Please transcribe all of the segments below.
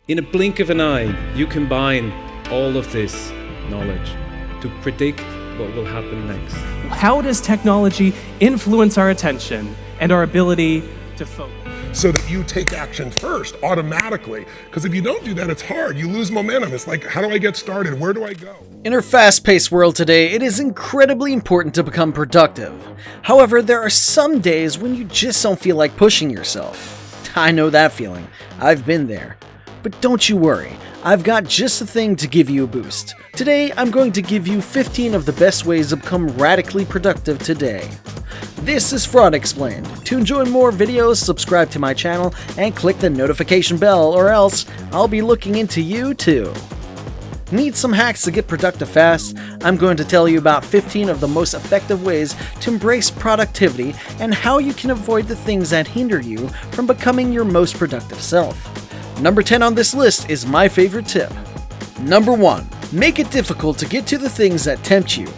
In a blink of an eye, you combine all of this knowledge to predict what will happen next. How does technology influence our attention and our ability to focus? So that you take action first automatically. Because if you don't do that, it's hard. You lose momentum. It's like, how do I get started? Where do I go? In our fast-paced world today, it is incredibly important to become productive. However, there are some days when you just don't feel like pushing yourself. I know that feeling. I've been there. But don't you worry, I've got just the thing to give you a boost. Today, I'm going to give you 15 of the best ways to become radically productive today. This is Fraud Explained. To enjoy more videos, subscribe to my channel and click the notification bell, or else I'll be looking into you too. Need some hacks to get productive fast? I'm going to tell you about 15 of the most effective ways to embrace productivity and how you can avoid the things that hinder you from becoming your most productive self. Number 10 on this list is my favorite tip. Number 1. Make it difficult to get to the things that tempt you.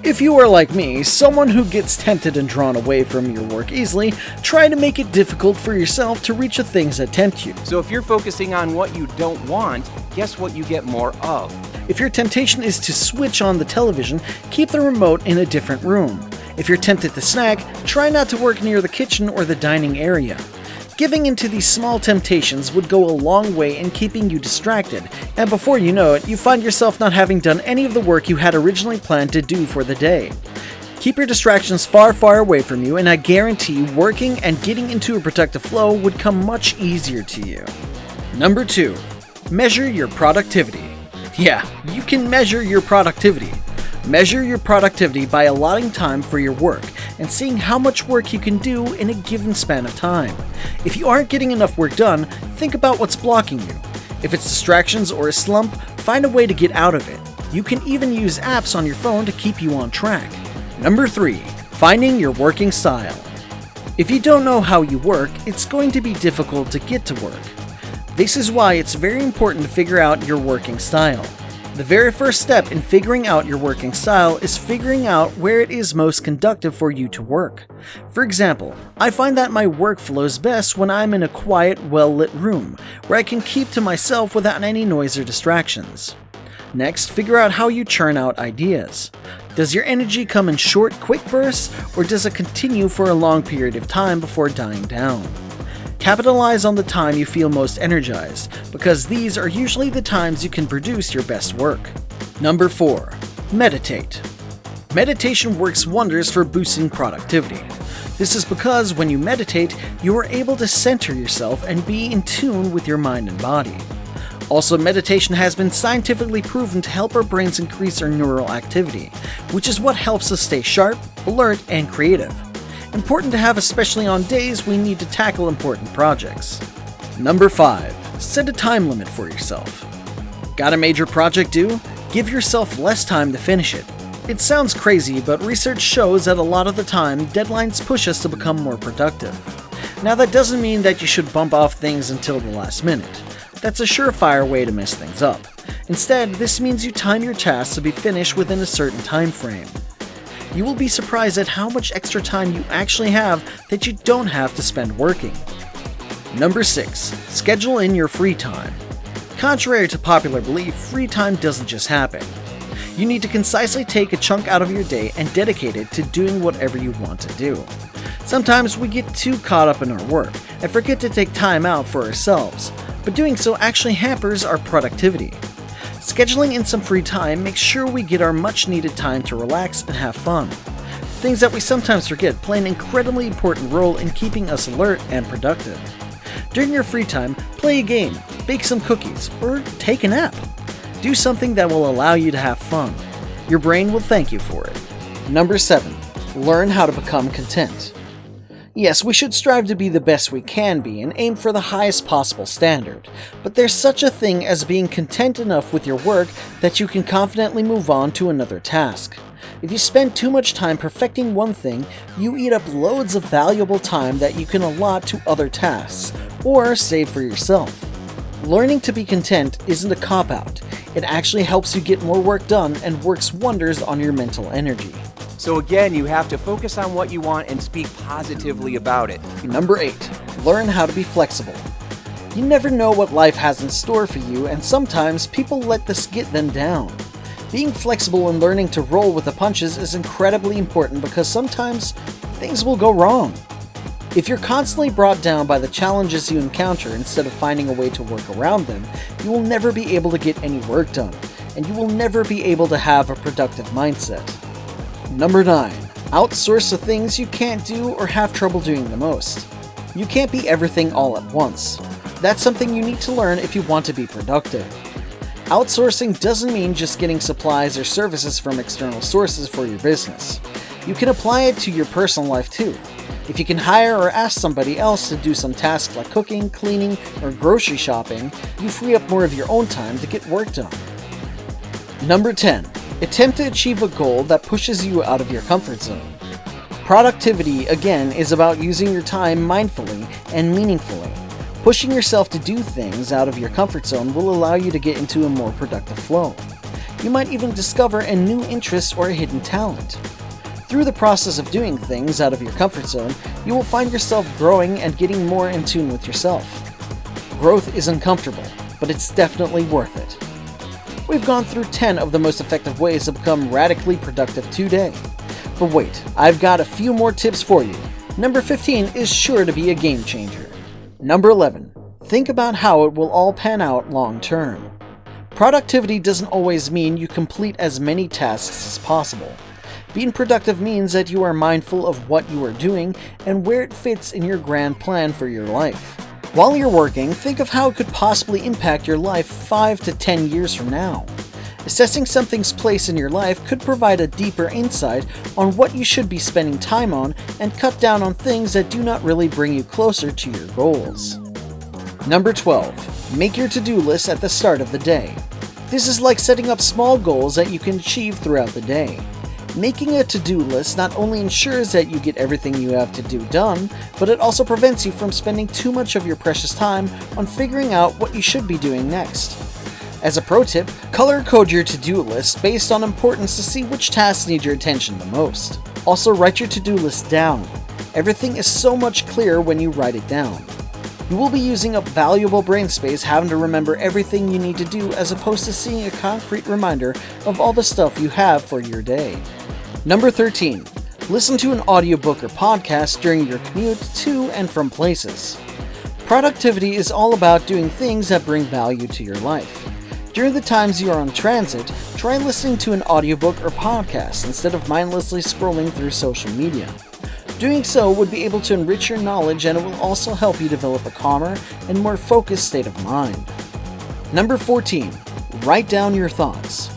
If you are like me, someone who gets tempted and drawn away from your work easily, try to make it difficult for yourself to reach the things that tempt you. So if you're focusing on what you don't want, guess what you get more of? If your temptation is to switch on the television, keep the remote in a different room. If you're tempted to snack, try not to work near the kitchen or the dining area. Giving into these small temptations would go a long way in keeping you distracted, and before you know it, you find yourself not having done any of the work you had originally planned to do for the day. Keep your distractions far, far away from you, and I guarantee working and getting into a productive flow would come much easier to you. Number 2. Measure your productivity. Yeah, you can measure your productivity. Measure your productivity by allotting time for your work and seeing how much work you can do in a given span of time. If you aren't getting enough work done, think about what's blocking you. If it's distractions or a slump, find a way to get out of it. You can even use apps on your phone to keep you on track. Number 3. Finding your working style. If you don't know how you work, it's going to be difficult to get to work. This is why it's very important to figure out your working style. The very first step in figuring out your working style is figuring out where it is most conducive for you to work. For example, I find that my work flows best when I'm in a quiet, well-lit room, where I can keep to myself without any noise or distractions. Next, figure out how you churn out ideas. Does your energy come in short, quick bursts, or does it continue for a long period of time before dying down? Capitalize on the time you feel most energized, because these are usually the times you can produce your best work. Number 4. Meditate. Meditation works wonders for boosting productivity. This is because when you meditate, you are able to center yourself and be in tune with your mind and body. Also, meditation has been scientifically proven to help our brains increase our neural activity, which is what helps us stay sharp, alert, and creative. Important to have, especially on days we need to tackle important projects. Number 5. Set a time limit for yourself. Got a major project due? Give yourself less time to finish it. It sounds crazy, but research shows that a lot of the time, deadlines push us to become more productive. Now, that doesn't mean that you should bump off things until the last minute. That's a surefire way to mess things up. Instead, this means you time your tasks to be finished within a certain time frame. You will be surprised at how much extra time you actually have that you don't have to spend working. Number 6. Schedule in your free time. Contrary to popular belief, free time doesn't just happen. You need to concisely take a chunk out of your day and dedicate it to doing whatever you want to do. Sometimes we get too caught up in our work and forget to take time out for ourselves, but doing so actually hampers our productivity. Scheduling in some free time makes sure we get our much-needed time to relax and have fun. Things that we sometimes forget play an incredibly important role in keeping us alert and productive. During your free time, play a game, bake some cookies, or take a nap. Do something that will allow you to have fun. Your brain will thank you for it. Number 7. Learn how to become content. Yes, we should strive to be the best we can be and aim for the highest possible standard, but there's such a thing as being content enough with your work that you can confidently move on to another task. If you spend too much time perfecting one thing, you eat up loads of valuable time that you can allot to other tasks, or save for yourself. Learning to be content isn't a cop-out. It actually helps you get more work done and works wonders on your mental energy. So again, you have to focus on what you want and speak positively about it. Number 8. Learn how to be flexible. You never know what life has in store for you, and sometimes people let this get them down. Being flexible and learning to roll with the punches is incredibly important because sometimes things will go wrong. If you're constantly brought down by the challenges you encounter instead of finding a way to work around them, you will never be able to get any work done, and you will never be able to have a productive mindset. Number 9. Outsource the things you can't do or have trouble doing the most. You can't be everything all at once. That's something you need to learn if you want to be productive. Outsourcing doesn't mean just getting supplies or services from external sources for your business. You can apply it to your personal life too. If you can hire or ask somebody else to do some tasks like cooking, cleaning, or grocery shopping, you free up more of your own time to get work done. Number 10. Attempt to achieve a goal that pushes you out of your comfort zone. Productivity, again, is about using your time mindfully and meaningfully. Pushing yourself to do things out of your comfort zone will allow you to get into a more productive flow. You might even discover a new interest or a hidden talent. Through the process of doing things out of your comfort zone, you will find yourself growing and getting more in tune with yourself. Growth is uncomfortable, but it's definitely worth it. We've gone through 10 of the most effective ways to become radically productive today. But wait, I've got a few more tips for you. Number 15 is sure to be a game changer. Number 11. Think about how it will all pan out long term. Productivity doesn't always mean you complete as many tasks as possible. Being productive means that you are mindful of what you are doing and where it fits in your grand plan for your life. While you're working, think of how it could possibly impact your life 5 to 10 years from now. Assessing something's place in your life could provide a deeper insight on what you should be spending time on and cut down on things that do not really bring you closer to your goals. Number 12. Make your to-do list at the start of the day. This is like setting up small goals that you can achieve throughout the day. Making a to-do list not only ensures that you get everything you have to do done, but it also prevents you from spending too much of your precious time on figuring out what you should be doing next. As a pro tip, color code your to-do list based on importance to see which tasks need your attention the most. Also, write your to-do list down. Everything is so much clearer when you write it down. You will be using up valuable brain space having to remember everything you need to do as opposed to seeing a concrete reminder of all the stuff you have for your day. Number 13. Listen to an audiobook or podcast during your commute to and from places. Productivity is all about doing things that bring value to your life. During the times you are on transit, try listening to an audiobook or podcast instead of mindlessly scrolling through social media. Doing so would be able to enrich your knowledge, and it will also help you develop a calmer and more focused state of mind. Number 14. Write down your thoughts.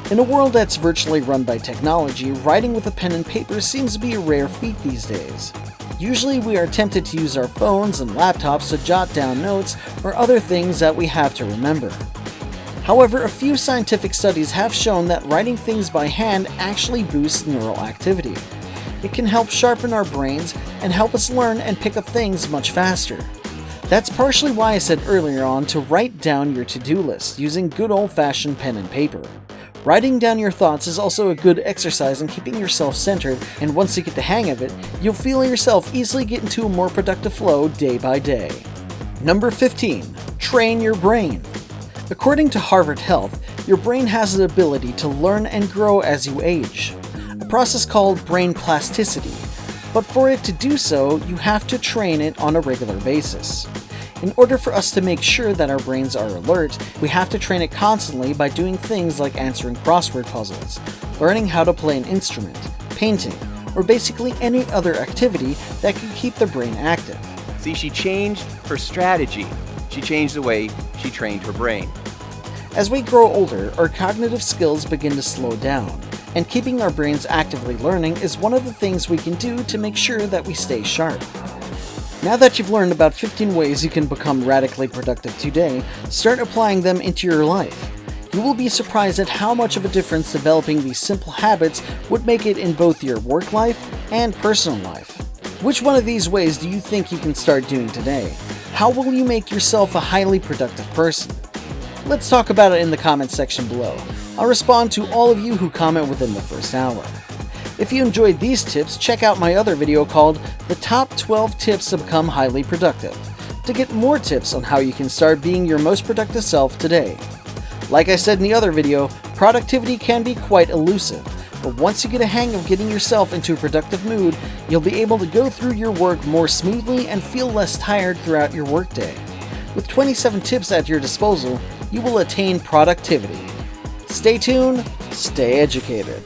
In a world that's virtually run by technology, writing with a pen and paper seems to be a rare feat these days. Usually we are tempted to use our phones and laptops to jot down notes or other things that we have to remember. However, a few scientific studies have shown that writing things by hand actually boosts neural activity. It can help sharpen our brains and help us learn and pick up things much faster. That's partially why I said earlier on to write down your to-do list using good old-fashioned pen and paper. Writing down your thoughts is also a good exercise in keeping yourself centered, and once you get the hang of it, you'll feel yourself easily get into a more productive flow day by day. Number 15. Train your brain. According to Harvard Health, your brain has the ability to learn and grow as you age, a process called brain plasticity. But for it to do so, you have to train it on a regular basis. In order for us to make sure that our brains are alert, we have to train it constantly by doing things like answering crossword puzzles, learning how to play an instrument, painting, or basically any other activity that can keep the brain active. See, she changed her strategy. She changed the way she trained her brain. As we grow older, our cognitive skills begin to slow down, and keeping our brains actively learning is one of the things we can do to make sure that we stay sharp. Now that you've learned about 15 ways you can become radically productive today, start applying them into your life. You will be surprised at how much of a difference developing these simple habits would make it in both your work life and personal life. Which one of these ways do you think you can start doing today? How will you make yourself a highly productive person? Let's talk about it in the comments section below. I'll respond to all of you who comment within the first hour. If you enjoyed these tips, check out my other video called The Top 12 Tips to Become Highly Productive. to get more tips on how you can start being your most productive self today. Like I said in the other video, productivity can be quite elusive, but once you get a hang of getting yourself into a productive mood, you'll be able to go through your work more smoothly and feel less tired throughout your workday. With 27 tips at your disposal, you will attain productivity. Stay tuned, stay educated.